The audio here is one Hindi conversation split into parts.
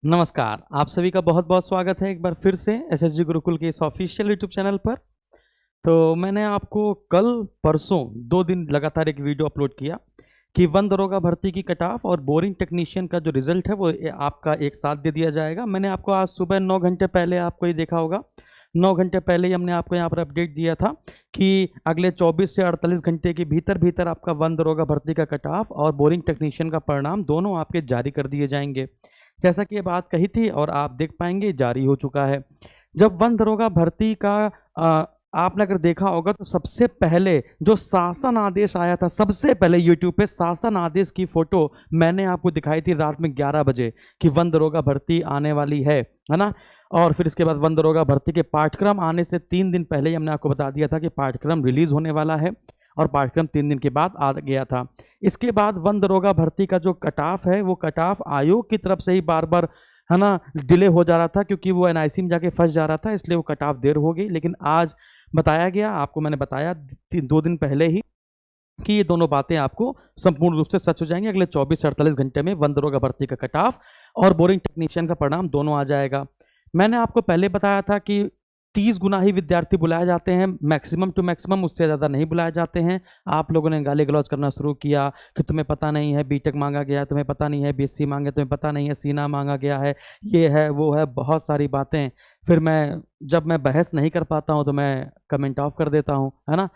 नमस्कार, आप सभी का बहुत बहुत स्वागत है एक बार फिर से एसएसजी गुरुकुल के इस ऑफिशियल यूट्यूब चैनल पर। तो मैंने आपको कल परसों 2 दिन लगातार एक वीडियो अपलोड किया कि वन दरोगा भर्ती की कट ऑफ और बोरिंग टेक्नीशियन का जो रिजल्ट है वो आपका एक साथ दे दिया जाएगा। मैंने आपको आज सुबह 9 घंटे पहले आपको ये देखा होगा, 9 घंटे पहले ही हमने आपको यहाँ पर अपडेट दिया था कि अगले 24 से 48 घंटे के भीतर भीतर आपका वन दरोगा भर्ती का कट ऑफ और बोरिंग टेक्नीशियन का परिणाम दोनों आपके जारी कर दिए जाएंगे। जैसा कि ये बात कही थी और आप देख पाएंगे जारी हो चुका है। जब वन दरोगा भर्ती का आपने अगर देखा होगा तो सबसे पहले जो शासन आदेश आया था, सबसे पहले यूट्यूब पे शासन आदेश की फोटो मैंने आपको दिखाई थी रात में 11 बजे कि वन दरोगा भर्ती आने वाली है ना। और फिर इसके बाद वन दरोगा भर्ती के पाठ्यक्रम आने से 3 दिन पहले ही हमने आपको बता दिया था कि पाठ्यक्रम रिलीज होने वाला है और पाठ्यक्रम 3 दिन के बाद आ गया था। इसके बाद वन दरोगा भर्ती का जो कट ऑफ है वो कट ऑफ आयोग की तरफ से ही बार बार है ना डिले हो जा रहा था, क्योंकि वो एनआईसी में जाके फंस जा रहा था, इसलिए वो कट ऑफ देर हो गई। लेकिन आज बताया गया, आपको मैंने बताया 2 दिन पहले ही कि ये दोनों बातें आपको संपूर्ण रूप से सच हो जाएंगी। अगले 24 से 48 घंटे में वन दरोगा भर्ती का कट ऑफ और बोरिंग टेक्नीशियन का परिणाम दोनों आ जाएगा। मैंने आपको पहले बताया था कि 30 गुना ही विद्यार्थी बुलाए जाते हैं, मैक्सिमम टू मैक्सिमम, उससे ज़्यादा नहीं बुलाए जाते हैं। आप लोगों ने गाली गलौज करना शुरू किया कि तुम्हें पता नहीं है बीटेक मांगा गया है, तुम्हें पता नहीं है बीएससी मांगे, तुम्हें पता नहीं है सीना मांगा गया है, ये है वो है, बहुत सारी बातें। फिर जब मैं बहस नहीं कर पाता हूँ तो मैं कमेंट ऑफ कर देता हूँ, है ना।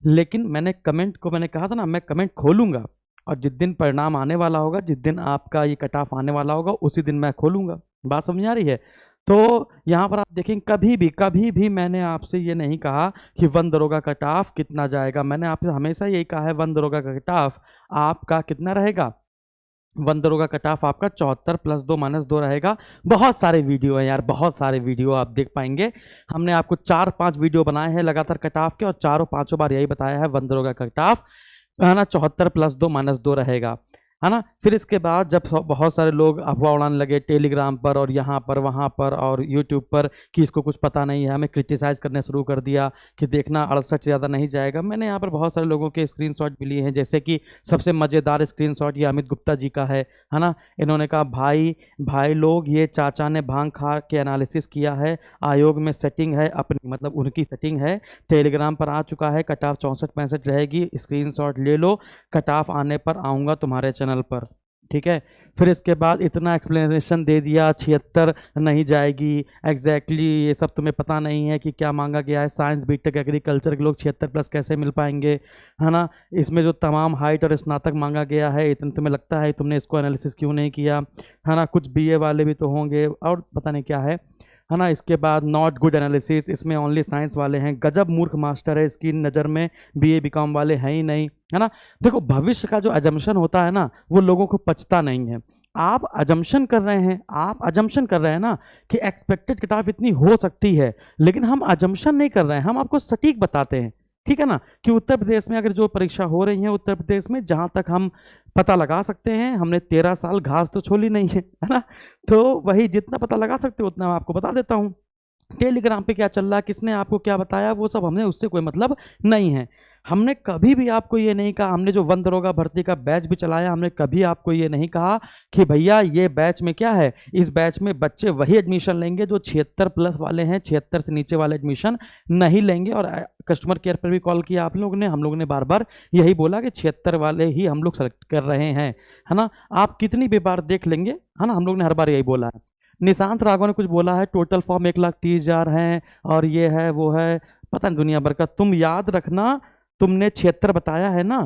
लेकिन मैंने कहा था ना, मैं कमेंट खोलूँगा और जिस दिन परिणाम आने वाला होगा, जिस दिन आपका ये कट ऑफ आने वाला होगा, उसी दिन मैं खोलूँगा। बात समझ आ रही है? तो यहाँ पर आप देखें, कभी भी मैंने आपसे ये नहीं कहा कि वन दरोगा कट ऑफ कितना जाएगा। मैंने आपसे हमेशा यही कहा है वन दरोगा का कट ऑफ आपका कितना रहेगा। वन दरोगा कट ऑफ आपका 74 + 2 - 2 रहेगा। बहुत सारे वीडियो हैं यार, बहुत सारे वीडियो आप देख पाएंगे। हमने आपको 4-5 वीडियो बनाए हैं लगातार कट ऑफ के, और चारों पांचों बार यही बताया है वन दरोगा कट ऑफ है ना 74 + 2 - 2 रहेगा, है ना। फिर इसके बाद जब बहुत सारे लोग अफवाह उड़ाने लगे टेलीग्राम पर और यहाँ पर वहाँ पर और यूट्यूब पर कि इसको कुछ पता नहीं है, हमें क्रिटिसाइज़ करने शुरू कर दिया कि देखना 68 से ज़्यादा नहीं जाएगा। मैंने यहाँ पर बहुत सारे लोगों के स्क्रीनशॉट भी लिए हैं, जैसे कि सबसे मज़ेदार स्क्रीनशॉट ये अमित गुप्ता जी का है ना। इन्होंने कहा भाई लोग, ये चाचा ने भांग खा के एनालिसिस किया है, आयोग में सेटिंग है अपनी, मतलब उनकी सेटिंग है, टेलीग्राम पर आ चुका है, कट ऑफ 64-65 रहेगी, स्क्रीनशॉट ले लो, कट ऑफ आने पर आऊँगा तुम्हारे चैनल पर, ठीक है। फिर इसके बाद इतना एक्सप्लेनेशन दे दिया 76 नहीं जाएगी, एग्जैक्टली ये सब तुम्हें पता नहीं है कि क्या मांगा गया है। साइंस बीटेक एग्रीकल्चर के लोग 76+ कैसे मिल पाएंगे, है ना। इसमें जो तमाम हाइट और स्नातक मांगा गया है, इतना तुम्हें लगता है तुमने इसको एनालिसिस क्यों नहीं किया, है ना। कुछ बीए वाले भी तो होंगे और पता नहीं क्या है ना। इसके बाद नॉट गुड एनालिसिस, इसमें ओनली साइंस वाले हैं, गजब मूर्ख मास्टर है, इसकी नज़र में बीए बीकॉम वाले हैं ही नहीं, है ना। देखो, भविष्य का जो अजम्पशन होता है ना, वो लोगों को पचता नहीं है। आप अजम्पशन कर रहे हैं ना कि एक्सपेक्टेड कट ऑफ इतनी हो सकती है, लेकिन हम अजम्पशन नहीं कर रहे हैं, हम आपको सटीक बताते हैं, ठीक है ना। कि उत्तर प्रदेश में अगर जो परीक्षा हो रही है, उत्तर प्रदेश में जहाँ तक हम पता लगा सकते हैं, हमने 13 साल घास तो छोली नहीं है ना। तो वही जितना पता लगा सकते हो उतना मैं आपको बता देता हूँ। टेलीग्राम पे क्या चल रहा है, किसने आपको क्या बताया, वो सब हमने उससे कोई मतलब नहीं है। हमने कभी भी आपको ये नहीं कहा, हमने जो वन दरोगा भर्ती का बैच भी चलाया, हमने कभी आपको ये नहीं कहा कि भैया ये बैच में क्या है, इस बैच में बच्चे वही एडमिशन लेंगे जो 76+ वाले हैं, 76 से नीचे वाले एडमिशन नहीं लेंगे। और कस्टमर केयर पर भी कॉल किया आप लोगों ने, हम लोगों ने बार बार यही बोला कि 76 वाले ही हम लोग सेलेक्ट कर रहे हैं, है ना। आप कितनी भी बार देख लेंगे, है ना, हम लोग ने हर बार यही बोला है। निशांत राघव ने कुछ बोला है टोटल फॉर्म 1,30,000 हैं और ये है वो है, पता नहीं दुनिया भर का। तुम याद रखना, तुमने 76 बताया है ना।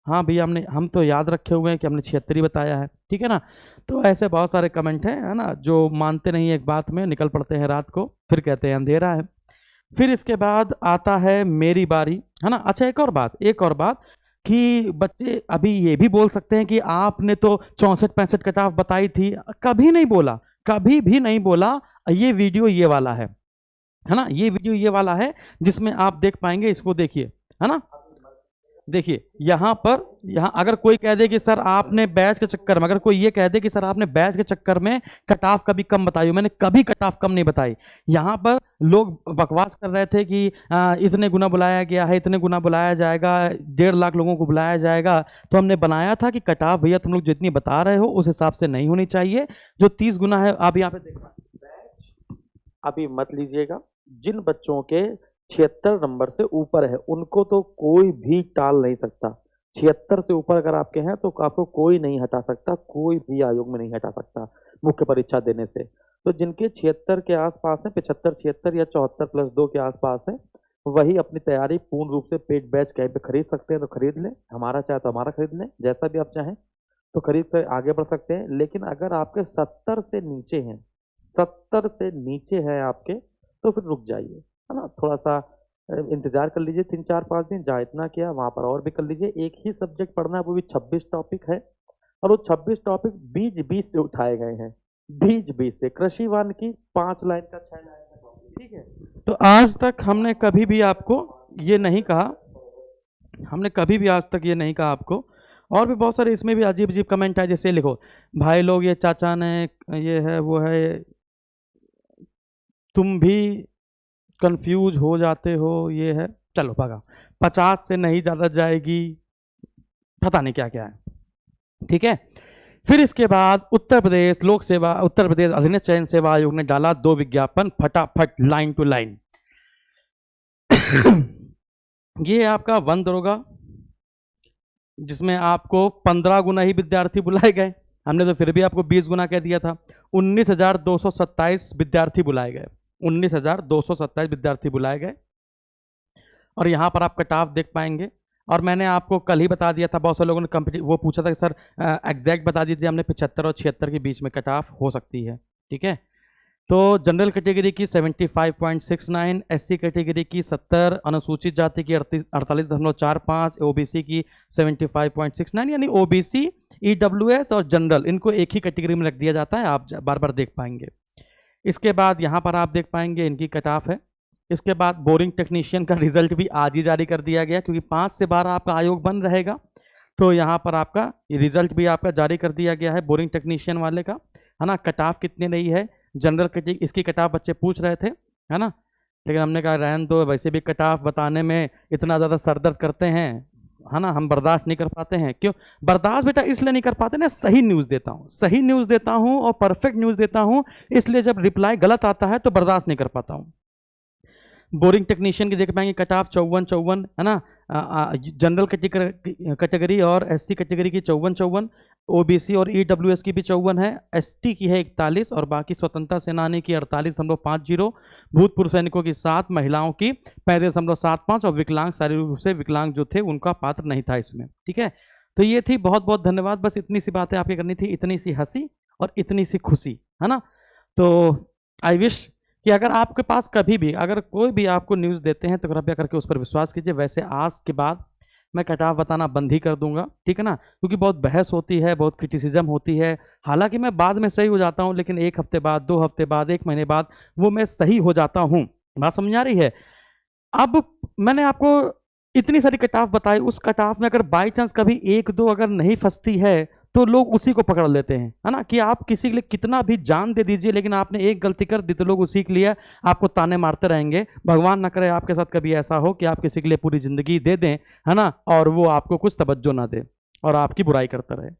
हाँ भैया, हम तो याद रखे हुए हैं कि हमने 76 ही बताया है, ठीक है ना। तो ऐसे बहुत सारे कमेंट हैं, है ना, जो मानते नहीं एक बात में, निकल पड़ते हैं रात को, फिर कहते हैं अंधेरा है। फिर इसके बाद आता है मेरी बारी, है ना। अच्छा, एक और बात कि बच्चे अभी ये भी बोल सकते हैं कि आपने तो 64-65 कट ऑफ बताई थी। कभी भी नहीं बोला। ये वीडियो ये वाला है ना, ये वीडियो ये वाला है जिसमें आप देख पाएंगे, इसको देखिए, है ना। देखिए यहाँ अगर कोई कह दे कि सर आपने बैच के चक्कर में, अगर कोई ये कह दे कि सर आपने बैच के चक्कर में कट ऑफ कभी कम बताई, मैंने कभी कट ऑफ कम नहीं बताई। यहाँ पर लोग बकवास कर रहे थे कि इतने गुना बुलाया गया है, इतने गुना बुलाया जाएगा, 1.5 लाख लोगों को बुलाया जाएगा। तो हमने बनाया था कि कट ऑफ भैया तुम लोग जितनी बता रहे हो उस हिसाब से नहीं होनी चाहिए। जो 30 गुना है आप यहाँ पे देखना, अभी मत लीजिएगा। जिन बच्चों के 76 नंबर से ऊपर है उनको तो कोई भी टाल नहीं सकता। 76 से ऊपर अगर आपके हैं तो आपको कोई नहीं हटा सकता, कोई भी आयोग में नहीं हटा सकता मुख्य परीक्षा देने से। तो जिनके 76 के आसपास है, 75 76 या 74 प्लस 2 के आसपास है, वही अपनी तैयारी पूर्ण रूप से पेड बैच कहीं पे खरीद सकते हैं तो खरीद लें, हमारा चाहे तो हमारा खरीद लें, जैसा भी आप चाहें तो खरीद कर आगे बढ़ सकते हैं। लेकिन अगर आपके 70 से नीचे हैं, 70 से नीचे है आपके, तो फिर रुक जाइए, है ना, थोड़ा सा इंतजार कर लीजिए 3 4 5 दिन। जहाँ इतना किया वहां पर और भी कर लीजिए। एक ही सब्जेक्ट पढ़ना है, वो भी 26 टॉपिक है, और वो 26 टॉपिक बीच बीच से उठाए गए हैं, बीच बीच से। कृषि वान की 5 लाइन का 6 लाइन का टॉपिक, ठीक है। तो आज तक हमने कभी भी आपको ये नहीं कहा, हमने कभी भी आज तक ये नहीं कहा आपको। और भी बहुत सारे इसमें भी अजीब अजीब कमेंट है, जैसे लिखो भाई लोग ये चाचा ने ये है वो है, तुम भी कंफ्यूज हो जाते हो, ये है। चलो भागा, 50 से नहीं ज़्यादा जाएगी, पता नहीं क्या क्या है, ठीक है। फिर इसके बाद उत्तर प्रदेश लोक सेवा, उत्तर प्रदेश अधीनस्थ चयन सेवा आयोग ने डाला 2 विज्ञापन फटाफट लाइन टू लाइन। ये आपका वन दरोगा, जिसमें आपको 15 गुना ही विद्यार्थी बुलाए गए, हमने तो फिर भी आपको 20 गुना कह दिया था। 19,227 विद्यार्थी बुलाए गए, 19,227 विद्यार्थी बुलाए गए। और यहाँ पर आप कट ऑफ देख पाएंगे। और मैंने आपको कल ही बता दिया था, बहुत सारे लोगों ने कंपनी वो पूछा था कि सर एग्जैक्ट बता दीजिए, हमने 75 और 76 के बीच में कट ऑफ हो सकती है, ठीक है। तो जनरल कैटेगरी की 75.69, एससी कैटेगरी की 70, अनुसूचित जाति की 48.45, ओबीसी की 75.69, यानी ओबीसी, ईडब्ल्यूएस और जनरल इनको एक ही कैटेगरी में रख दिया जाता है, आप बार बार देख पाएंगे। इसके बाद यहाँ पर आप देख पाएंगे इनकी कट ऑफ है। इसके बाद बोरिंग टेक्नीशियन का रिजल्ट भी आज ही जारी कर दिया गया, क्योंकि 5 से 12 आपका आयोग बंद रहेगा। तो यहाँ पर आपका रिजल्ट भी आपका जारी कर दिया गया है बोरिंग टेक्नीशियन वाले का, है ना। कट ऑफ कितनी रही है जनरल कैटेगरी, इसकी कट ऑफ बच्चे पूछ रहे थे, है ना, लेकिन हमने कहा रहन दो, वैसे भी कट ऑफ बताने में इतना ज़्यादा सरदर्द करते हैं, है ना, हम बर्दाश्त नहीं कर पाते हैं। क्यों बर्दाश्त बेटा इसलिए नहीं कर पाते ना, सही न्यूज़ देता हूँ, सही न्यूज़ देता हूँ और परफेक्ट न्यूज़ देता हूँ, इसलिए जब रिप्लाई गलत आता है तो बर्दाश्त नहीं कर पाता हूँ। बोरिंग टेक्नीशियन की देख पाएंगे कट ऑफ 54 है ना, जनरल कैटेगरी और एससी कैटेगरी की 54, ओबीसी और ईडब्ल्यूएस की भी 54 है, एसटी की है 41 और बाकी स्वतंत्रता सेनानी की 48.50, भूतपूर्व सैनिकों की 7, महिलाओं की 35.75 और विकलांग शारीरिक रूप से विकलांग जो थे उनका पात्र नहीं था इसमें, ठीक है। तो ये थी, बहुत बहुत धन्यवाद। बस इतनी सी बातें आपकी करनी थी, इतनी सी हंसी और इतनी सी खुशी, है ना। तो आई विश कि अगर आपके पास कभी भी अगर कोई भी आपको न्यूज़ देते हैं तो कृपया करके उस पर विश्वास कीजिए। वैसे आज के बाद मैं कट ऑफ बताना बंद ही कर दूंगा, ठीक है ना, क्योंकि बहुत बहस होती है, बहुत क्रिटिसिज्म होती है। हालांकि मैं बाद में सही हो जाता हूं, लेकिन 1 हफ्ते बाद, 2 हफ्ते बाद, 1 महीने बाद वो मैं सही हो जाता हूं। बात समझ आ रही है। अब मैंने आपको इतनी सारी कट ऑफ बताई, उस कट ऑफ में अगर बाई चांस कभी 1 2 अगर नहीं फंसती है तो लोग उसी को पकड़ लेते हैं, है ना, कि आप किसी के लिए कितना भी जान दे दीजिए, लेकिन आपने एक गलती कर दी तो लोग उसी के लिए आपको ताने मारते रहेंगे। भगवान ना करे आपके साथ कभी ऐसा हो कि आप किसी के लिए पूरी जिंदगी दे दें, है ना, और वो आपको कुछ तवज्जो ना दे और आपकी बुराई करता रहे,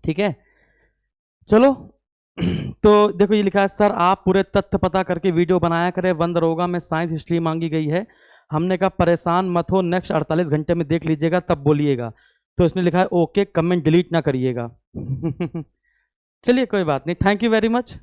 ठीक है। चलो तो देखो ये लिखा है, सर आप पूरे तथ्य पता करके वीडियो बनाया करें, वन दरोगा में साइंस हिस्ट्री मांगी गई है। हमने कहा परेशान मत हो, नेक्स्ट 48 घंटे में देख लीजिएगा तब बोलिएगा। तो इसने लिखा है ओके, कमेंट डिलीट ना करिएगा। चलिए कोई बात नहीं, थैंक यू वेरी मच।